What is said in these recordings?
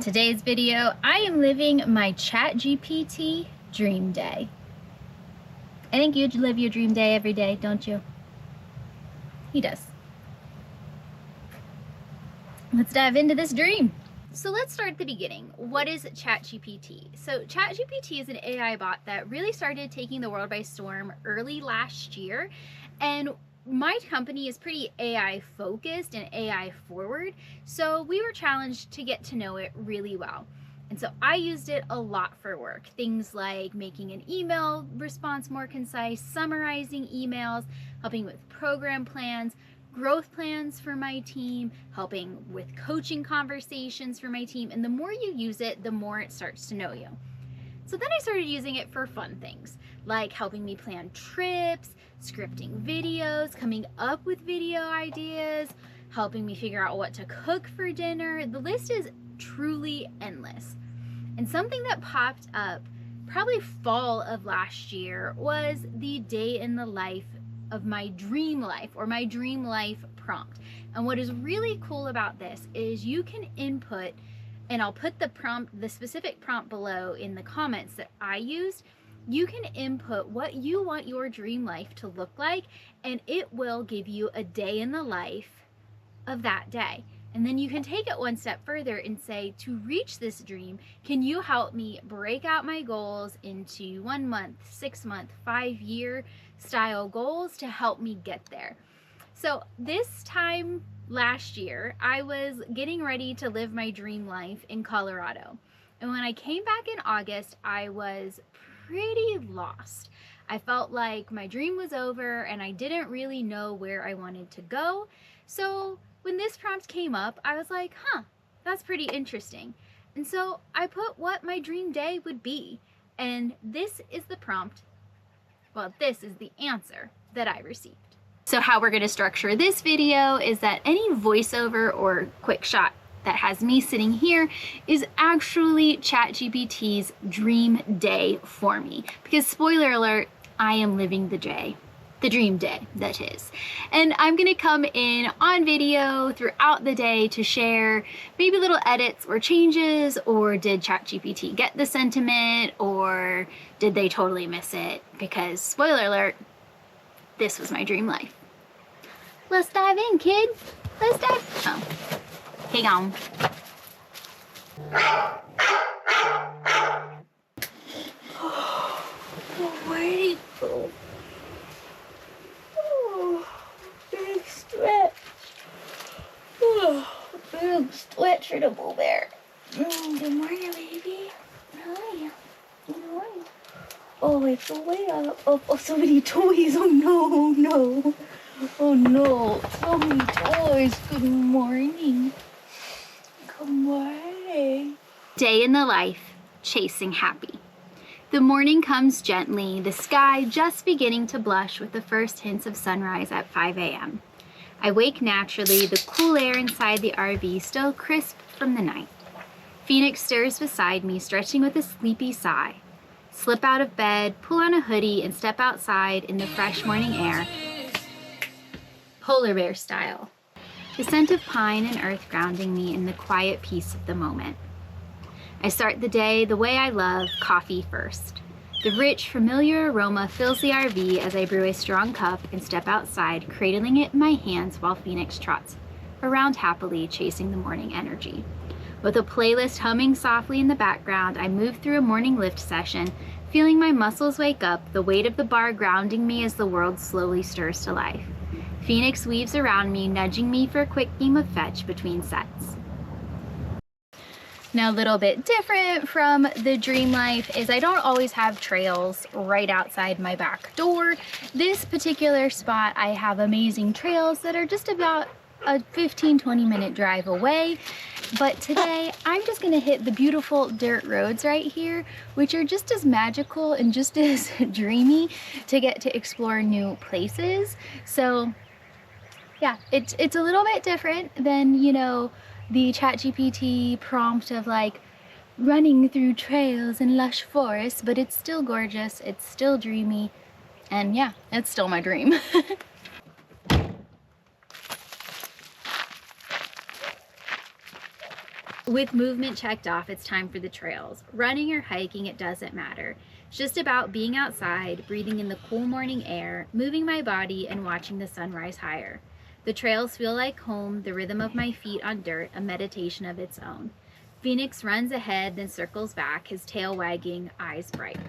today's video, I am living my ChatGPT dream day. I think you live your dream day every day, don't you? He does. Let's dive into this dream. So let's start at the beginning. What is ChatGPT? So ChatGPT is an AI bot that really started taking the world by storm early last year. And my company is pretty AI focused and AI forward, so we were challenged to get to know it really well. And so I used it a lot for work. Things like making an email response more concise, summarizing emails, helping with program plans, growth plans for my team, helping with coaching conversations for my team. And the more you use it, the more it starts to know you. So then I started using it for fun things, like helping me plan trips, scripting videos, coming up with video ideas, helping me figure out what to cook for dinner. The list is truly endless. And something that popped up probably fall of last year was the day in the life of my dream life, or my dream life prompt. And what is really cool about this is you can input, and I'll put the specific prompt below in the comments that I used. You can input what you want your dream life to look like, and it will give you a day in the life of that day. And then you can take it one step further and say, to reach this dream, can you help me break out my goals into 1 month, 6 month, 5-year style goals to help me get there? So this time last year, I was getting ready to live my dream life in Colorado. And when I came back in August, I was pretty lost. I felt like my dream was over and I didn't really know where I wanted to go. So when this prompt came up, I was like, that's pretty interesting. And so I put what my dream day would be. And this is the prompt. Well, this is the answer that I received. So how we're going to structure this video is that any voiceover or quick shot that has me sitting here is actually ChatGPT's dream day for me. Because spoiler alert, I am living the dream day, that is. And I'm gonna come in on video throughout the day to share maybe little edits or changes, or did ChatGPT get the sentiment, or did they totally miss it? Because spoiler alert, this was my dream life. Let's dive in, kid. Let's dive. Oh. Hang on. Where did he go? Oh, big stretch. Oh, big stretchable bear. Good morning, baby. Hi. Good morning. Oh, it's way up. Oh, so many toys. Oh, no. Oh, no. So many toys. Good morning. Good morning. Day in the life, chasing happy. The morning comes gently, the sky just beginning to blush with the first hints of sunrise at 5 a.m. I wake naturally, the cool air inside the RV still crisp from the night. Phoenix stirs beside me, stretching with a sleepy sigh. Slip out of bed, pull on a hoodie, and step outside in the fresh morning air, polar bear style. The scent of pine and earth grounding me in the quiet peace of the moment. I start the day the way I love, coffee first. The rich, familiar aroma fills the RV as I brew a strong cup and step outside, cradling it in my hands while Phoenix trots around happily, chasing the morning energy. With a playlist humming softly in the background, I move through a morning lift session, feeling my muscles wake up, the weight of the bar grounding me as the world slowly stirs to life. Phoenix weaves around me, nudging me for a quick game of fetch between sets. Now, a little bit different from the dream life is I don't always have trails right outside my back door. This particular spot, I have amazing trails that are just about a 15-20 minute drive away. But today, I'm just gonna hit the beautiful dirt roads right here, which are just as magical and just as dreamy to get to explore new places. So yeah, it's a little bit different than, the ChatGPT prompt of like running through trails and lush forests, but it's still gorgeous, it's still dreamy, and yeah, it's still my dream. With movement checked off, it's time for the trails. Running or hiking, it doesn't matter. It's just about being outside, breathing in the cool morning air, moving my body, and watching the sun rise higher. The trails feel like home, the rhythm of my feet on dirt, a meditation of its own. Phoenix runs ahead, then circles back, his tail wagging, eyes bright.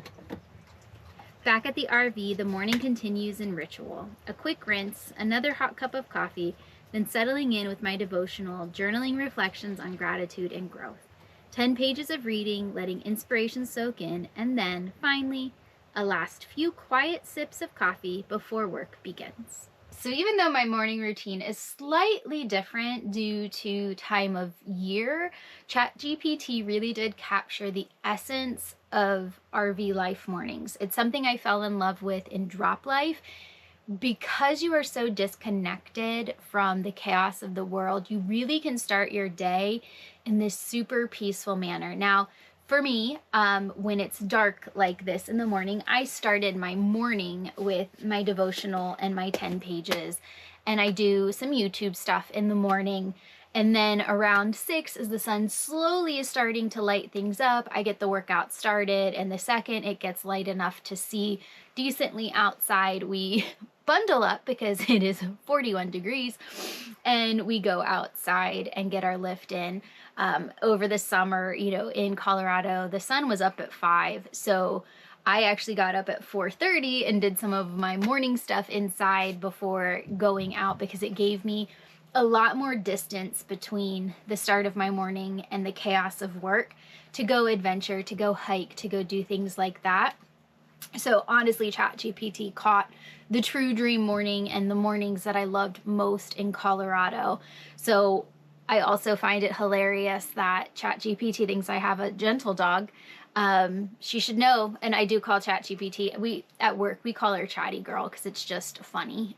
Back at the RV, the morning continues in ritual. A quick rinse, another hot cup of coffee, then settling in with my devotional, journaling reflections on gratitude and growth. 10 pages of reading, letting inspiration soak in, and then, finally, a last few quiet sips of coffee before work begins. So even though my morning routine is slightly different due to time of year, ChatGPT really did capture the essence of RV life mornings. It's something I fell in love with in drop life. Because you are so disconnected from the chaos of the world, you really can start your day in this super peaceful manner. Now, for me, when it's dark like this in the morning, I started my morning with my devotional and my 10 pages, and I do some YouTube stuff in the morning. And then around 6, as the sun slowly is starting to light things up, I get the workout started. And the second it gets light enough to see decently outside, we bundle up because it is 41 degrees and we go outside and get our lift in. Over the summer, in Colorado, the sun was up at 5. So I actually got up at 4:30 and did some of my morning stuff inside before going out, because it gave me a lot more distance between the start of my morning and the chaos of work to go adventure, to go hike, to go do things like that. So honestly, ChatGPT caught the true dream morning and the mornings that I loved most in Colorado. So I also find it hilarious that ChatGPT thinks I have a gentle dog. She should know, and I do call ChatGPT, at work, we call her Chatty Girl because it's just funny.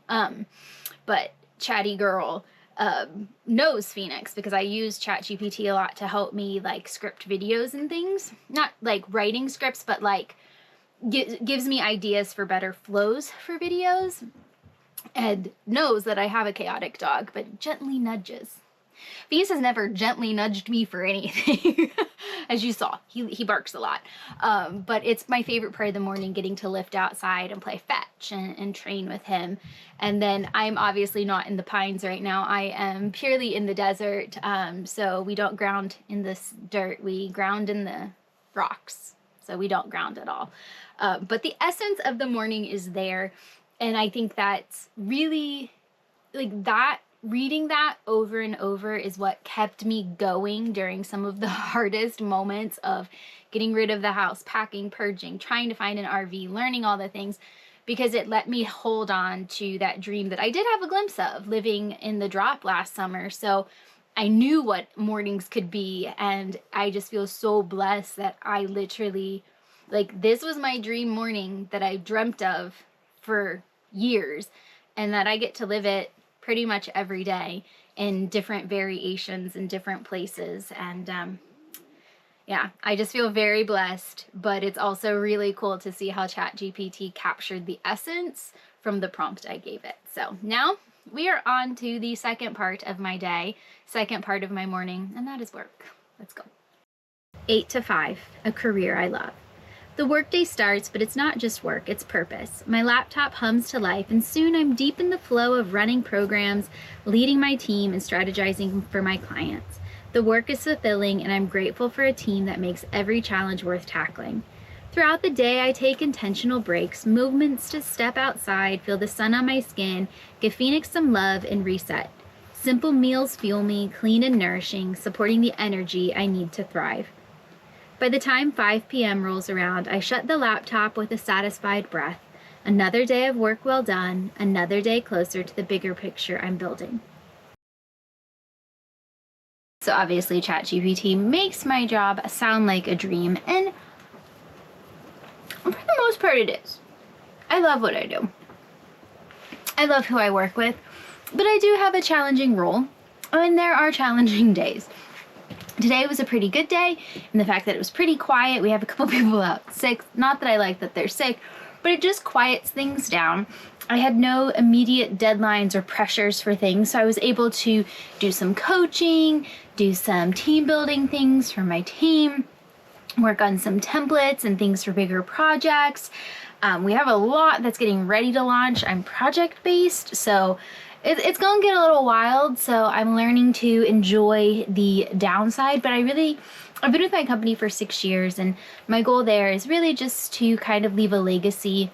But Chatty Girl knows Phoenix because I use ChatGPT a lot to help me like script videos and things. Not like writing scripts, but like gives me ideas for better flows for videos, and knows that I have a chaotic dog, but gently nudges. Phoenix has never gently nudged me for anything. As you saw, he barks a lot. But it's my favorite part of the morning, getting to lift outside and play fetch and train with him. And then I'm obviously not in the pines right now. I am purely in the desert. So we don't ground in this dirt. We ground in the rocks. So we don't ground at all. But the essence of the morning is there. And I think that's really like that. Reading that over and over is what kept me going during some of the hardest moments of getting rid of the house, packing, purging, trying to find an RV, learning all the things, because it let me hold on to that dream that I did have a glimpse of living in the drop last summer. So I knew what mornings could be, and I just feel so blessed that I literally, like, this was my dream morning that I dreamt of for years, and that I get to live it pretty much every day in different variations in different places. And yeah, I just feel very blessed, but it's also really cool to see how ChatGPT captured the essence from the prompt I gave it. So now we are on to the second part of my day, second part of my morning, and that is work. Let's go. 8 to 5, a career I love. The workday starts, but it's not just work, it's purpose. My laptop hums to life, and soon I'm deep in the flow of running programs, leading my team, and strategizing for my clients. The work is fulfilling, and I'm grateful for a team that makes every challenge worth tackling. Throughout the day, I take intentional breaks, movements to step outside, feel the sun on my skin, give Phoenix some love, and reset. Simple meals fuel me, clean and nourishing, supporting the energy I need to thrive. By the time 5 p.m. rolls around, I shut the laptop with a satisfied breath. Another day of work well done, another day closer to the bigger picture I'm building. So obviously ChatGPT makes my job sound like a dream, and for the most part it is. I love what I do. I love who I work with, but I do have a challenging role, and there are challenging days. Today was a pretty good day, and the fact that it was pretty quiet. We have a couple people out sick. Not that I like that they're sick, but it just quiets things down. I had no immediate deadlines or pressures for things, so I was able to do some coaching, do some team building things for my team, work on some templates and things for bigger projects. We have a lot that's getting ready to launch. I'm project-based, so it's going to get a little wild, so I'm learning to enjoy the downside, but I've been with my company for 6 years, and my goal there is really just to kind of leave a legacy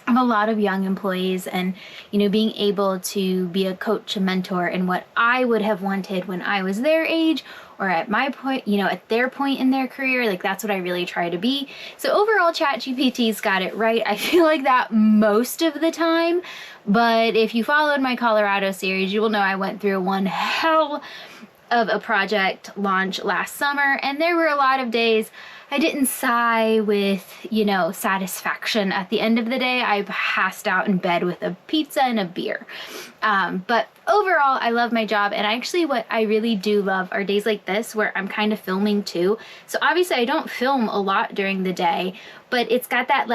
of a lot of young employees and, being able to be a coach, a mentor, and what I would have wanted when I was their age or at my point, at their point in their career. Like, that's what I really try to be. So overall, ChatGPT's got it right. I feel like that most of the time, but if you followed my Colorado series, you will know I went through one hell of a project launch last summer, and there were a lot of days I didn't sigh with, satisfaction. At the end of the day, I passed out in bed with a pizza and a beer. But overall, I love my job. And what I really do love are days like this where I'm kind of filming too. So obviously I don't film a lot during the day, but it's got that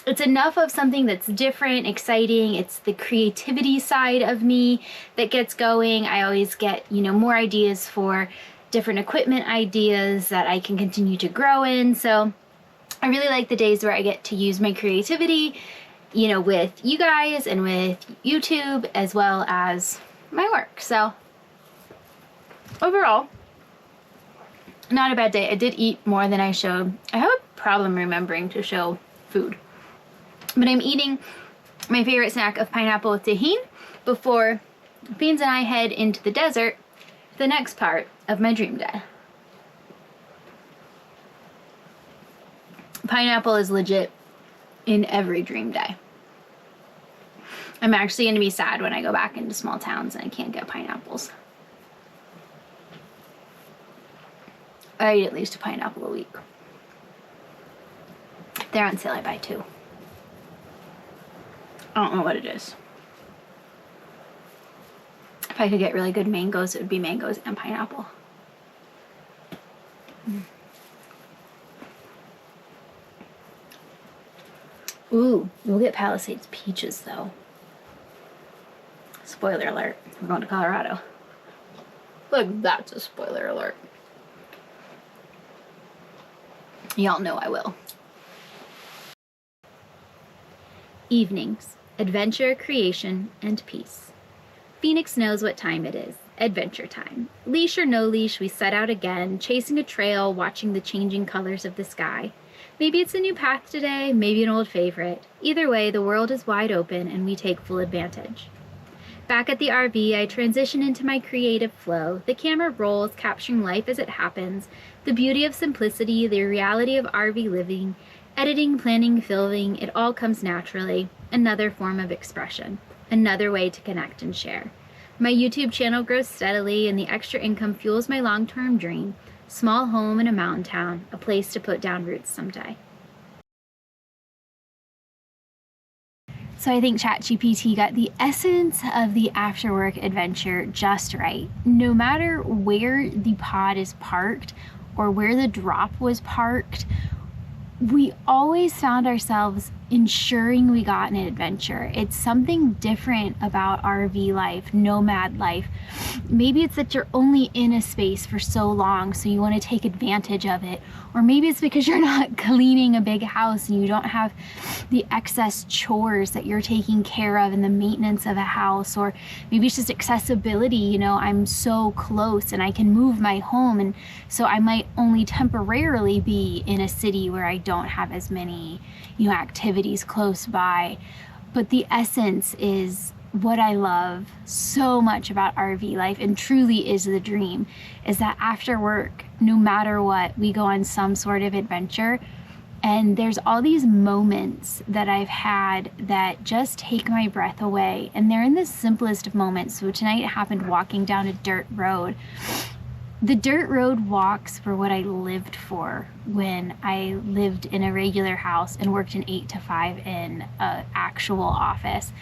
it's enough of something that's different, exciting. It's the creativity side of me that gets going. I always get, more ideas for different equipment ideas that I can continue to grow in. So I really like the days where I get to use my creativity, with you guys and with YouTube as well as my work. So overall, not a bad day. I did eat more than I showed. I have a problem remembering to show food, but I'm eating my favorite snack of pineapple with tahini before Beans and I head into the desert, the next part of my dream day. Pineapple is legit in every dream day. I'm actually going to be sad when I go back into small towns and I can't get pineapples. I eat at least a pineapple a week. If they're on sale, I buy 2. I don't know what it is. If I could get really good mangoes, it would be mangoes and pineapple. Ooh, we'll get Palisades peaches though. Spoiler alert, we're going to Colorado. Look, that's a spoiler alert. Y'all know I will. Evenings, adventure, creation, and peace. Phoenix knows what time it is. Adventure time. Leash or no leash, we set out again, chasing a trail, watching the changing colors of the sky. Maybe it's a new path today, maybe an old favorite. Either way, the world is wide open and we take full advantage. Back at the RV, I transition into my creative flow. The camera rolls, capturing life as it happens, the beauty of simplicity, the reality of RV living, editing, planning, filming, it all comes naturally. Another form of expression, another way to connect and share. My YouTube channel grows steadily and the extra income fuels my long-term dream. Small home in a mountain town, a place to put down roots someday. So I think ChatGPT got the essence of the after-work adventure just right. No matter where the pod is parked or where the drop was parked, we always found ourselves ensuring we got an adventure. It's something different about RV life, nomad life. Maybe it's that you're only in a space for so long, so you want to take advantage of it. Or maybe it's because you're not cleaning a big house and you don't have the excess chores that you're taking care of in the maintenance of a house. Or maybe it's just accessibility. I'm so close and I can move my home, and so I might only temporarily be in a city where I don't have as many activities close by. But the essence is what I love so much about RV life, and truly is the dream, is that after work, no matter what, we go on some sort of adventure. And there's all these moments that I've had that just take my breath away, and they're in the simplest of moments. So tonight it happened walking down a dirt road. The dirt road walks were what I lived for when I lived in a regular house and worked an 8 to 5 in an actual office.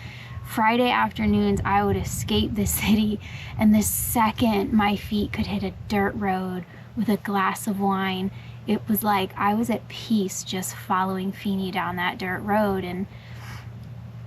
Friday afternoons, I would escape the city, and the second my feet could hit a dirt road with a glass of wine, it was like I was at peace just following Feeny down that dirt road. And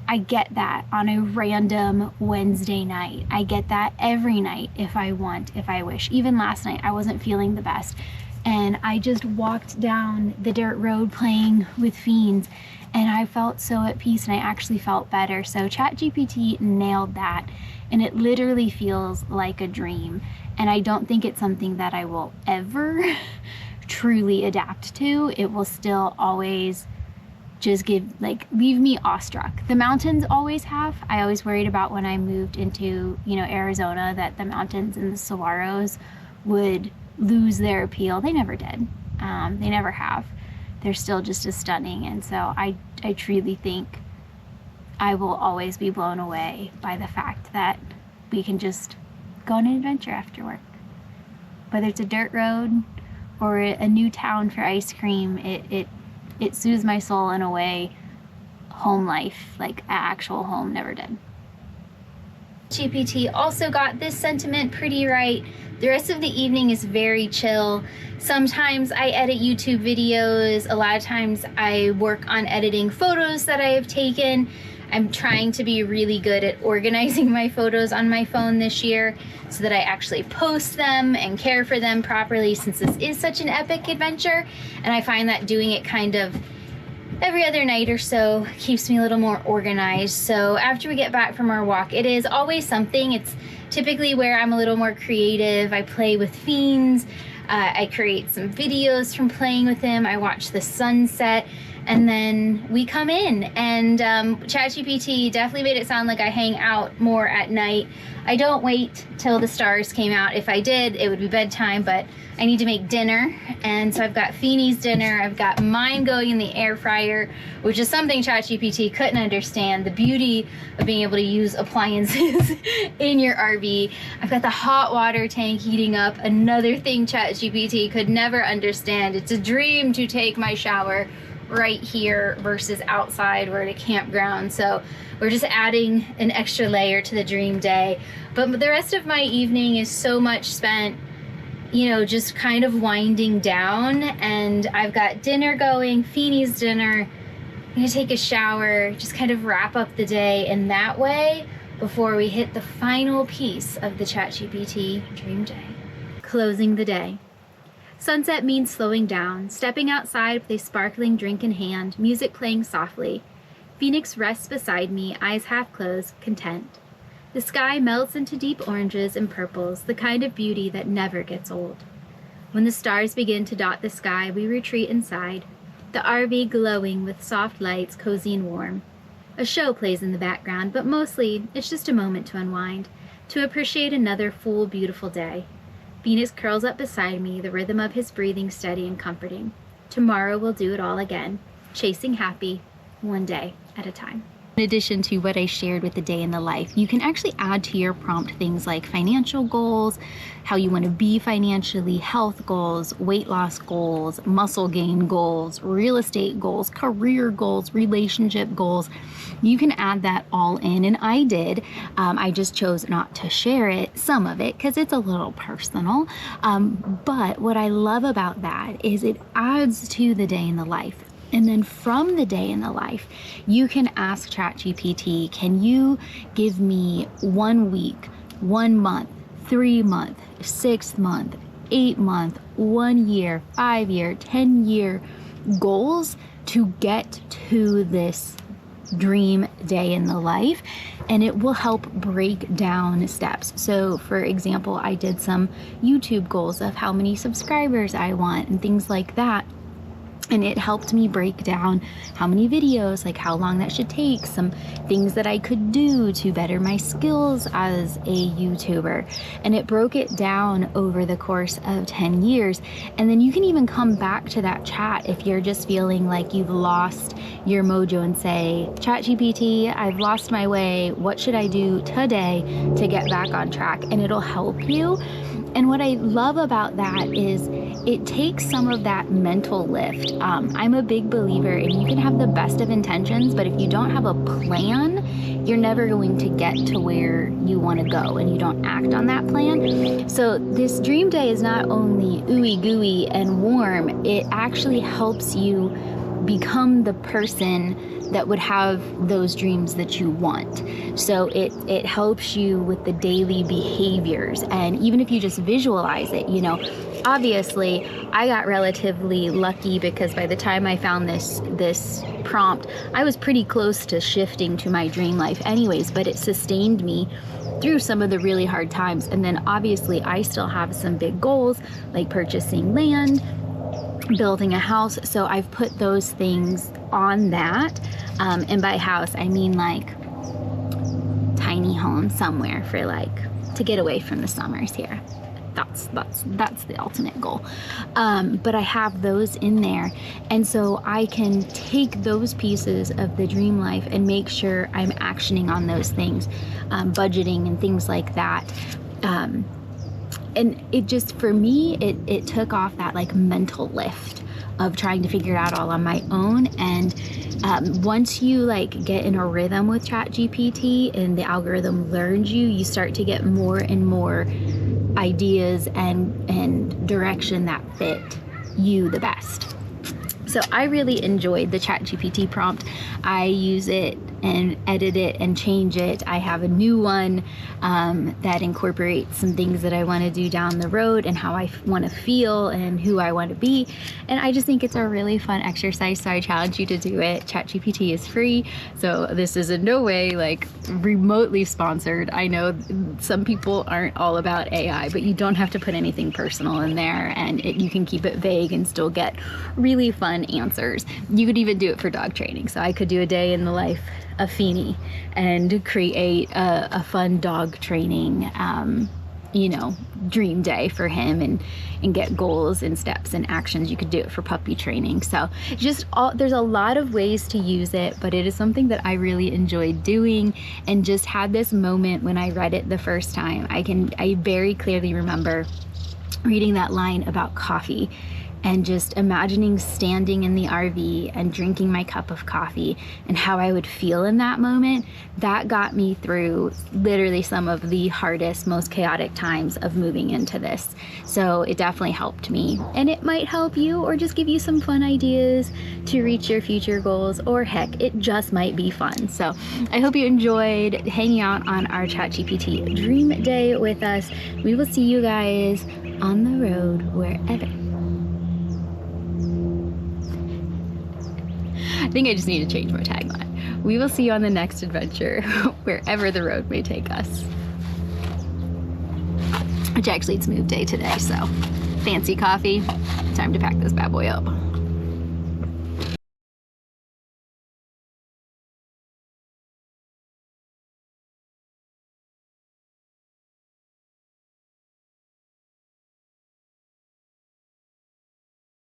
I get that on a random Wednesday night. I get that every night if I want, if I wish. Even last night, I wasn't feeling the best. And I just walked down the dirt road playing with fiends, and I felt so at peace, and I actually felt better. So ChatGPT nailed that, and it literally feels like a dream. And I don't think it's something that I will ever truly adapt to. It will still always just leave me awestruck. The mountains always have. I always worried about when I moved into, Arizona, that the mountains and the saguaros would lose their appeal. They never did. They never have. They're still just as stunning. And so I truly think I will always be blown away by the fact that we can just go on an adventure after work. Whether it's a dirt road or a new town for ice cream, it soothes my soul in a way home life, like actual home, never did. GPT also got this sentiment pretty right. The rest of the evening is very chill. Sometimes I edit YouTube videos. A lot of times I work on editing photos that I have taken. I'm trying to be really good at organizing my photos on my phone this year so that I actually post them and care for them properly, since this is such an epic adventure. And I find that doing it kind of every other night or so keeps me a little more organized. So after we get back from our walk, it is always something. It's typically where I'm a little more creative. I play with fiends. I create some videos from playing with them. I watch the sunset. And then we come in, and ChatGPT definitely made it sound like I hang out more at night. I don't wait till the stars came out. If I did, it would be bedtime, but I need to make dinner. And so I've got Feeney's dinner. I've got mine going in the air fryer, which is something ChatGPT couldn't understand. The beauty of being able to use appliances in your RV. I've got the hot water tank heating up. Another thing ChatGPT could never understand. It's a dream to take my shower right here versus outside or at a campground. So we're just adding an extra layer to the dream day. But the rest of my evening is so much spent, just kind of winding down. And I've got dinner going, Feeney's dinner. I'm gonna take a shower, just kind of wrap up the day in that way before we hit the final piece of the ChatGPT Dream Day. Closing the day. Sunset means slowing down, stepping outside with a sparkling drink in hand, music playing softly. Phoenix rests beside me, eyes half closed, content. The sky melts into deep oranges and purples, the kind of beauty that never gets old. When the stars begin to dot the sky, we retreat inside, the RV glowing with soft lights, cozy and warm. A show plays in the background, but mostly it's just a moment to unwind, to appreciate another full, beautiful day. Phoenix curls up beside me, the rhythm of his breathing steady and comforting. Tomorrow we'll do it all again, chasing happy, one day at a time. In addition to what I shared with the day in the life, you can actually add to your prompt things like financial goals, how you want to be financially, health goals, weight loss goals, muscle gain goals, real estate goals, career goals, relationship goals. You can add that all in, and I did. I just chose not to share some of it, because it's a little personal. But what I love about that is it adds to the day in the life. And then from the day in the life, you can ask ChatGPT, can you give me 1 week, 1 month, 3 month, 6 month, 8 month, 1 year, 5 year, 10 year goals to get to this dream day in the life, and it will help break down steps. So for example, I did some YouTube goals of how many subscribers I want and things like that. And it helped me break down how many videos, like how long that should take, some things that I could do to better my skills as a YouTuber. And it broke it down over the course of 10 years. And then you can even come back to that chat if you're just feeling like you've lost your mojo and say, ChatGPT, I've lost my way. What should I do today to get back on track? And it'll help you. And what I love about that is it takes some of that mental lift. I'm a big believer, and you can have the best of intentions, but if you don't have a plan, you're never going to get to where you want to go and you don't act on that plan. So this dream day is not only ooey gooey and warm, it actually helps you become the person that would have those dreams that you want. So it helps you with the daily behaviors. And even if you just visualize it, you know, obviously I got relatively lucky because by the time I found this prompt, I was pretty close to shifting to my dream life anyways, but it sustained me through some of the really hard times. And then obviously I still have some big goals like purchasing land, building a house. So I've put those things on that. And by house, I mean like tiny home somewhere for like to get away from the summers here. That's the ultimate goal. But I have those in there. And so I can take those pieces of the dream life and make sure I'm actioning on those things, budgeting and things like that. And it just, for me, it took off that like mental lift of trying to figure it out all on my own. And once you like get in a rhythm with ChatGPT and the algorithm learns you, you start to get more and more ideas and direction that fit you the best. So I really enjoyed the ChatGPT prompt. I use it and edit it and change it. I have a new one that incorporates some things that I want to do down the road and how I want to feel and who I want to be. And I just think it's a really fun exercise, so I challenge you to do it. ChatGPT is free, so this is in no way like remotely sponsored. I know some people aren't all about AI, but you don't have to put anything personal in there, and you can keep it vague and still get really fun answers. You could even do it for dog training. So I could do a day in the life of Feeny and create a fun dog training, dream day for him and get goals and steps and actions. You could do it for puppy training. So there's a lot of ways to use it, but it is something that I really enjoyed doing and just had this moment when I read it the first time. I very clearly remember reading that line about coffee and just imagining standing in the RV and drinking my cup of coffee and how I would feel in that moment. That got me through literally some of the hardest, most chaotic times of moving into this. So it definitely helped me, and it might help you or just give you some fun ideas to reach your future goals, or heck, it just might be fun. So I hope you enjoyed hanging out on our ChatGPT Dream Day with us. We will see you guys on the road wherever. I think I just need to change my tagline. We will see you on the next adventure, wherever the road may take us. Which actually, it's move day today, so fancy coffee. Time to pack this bad boy up.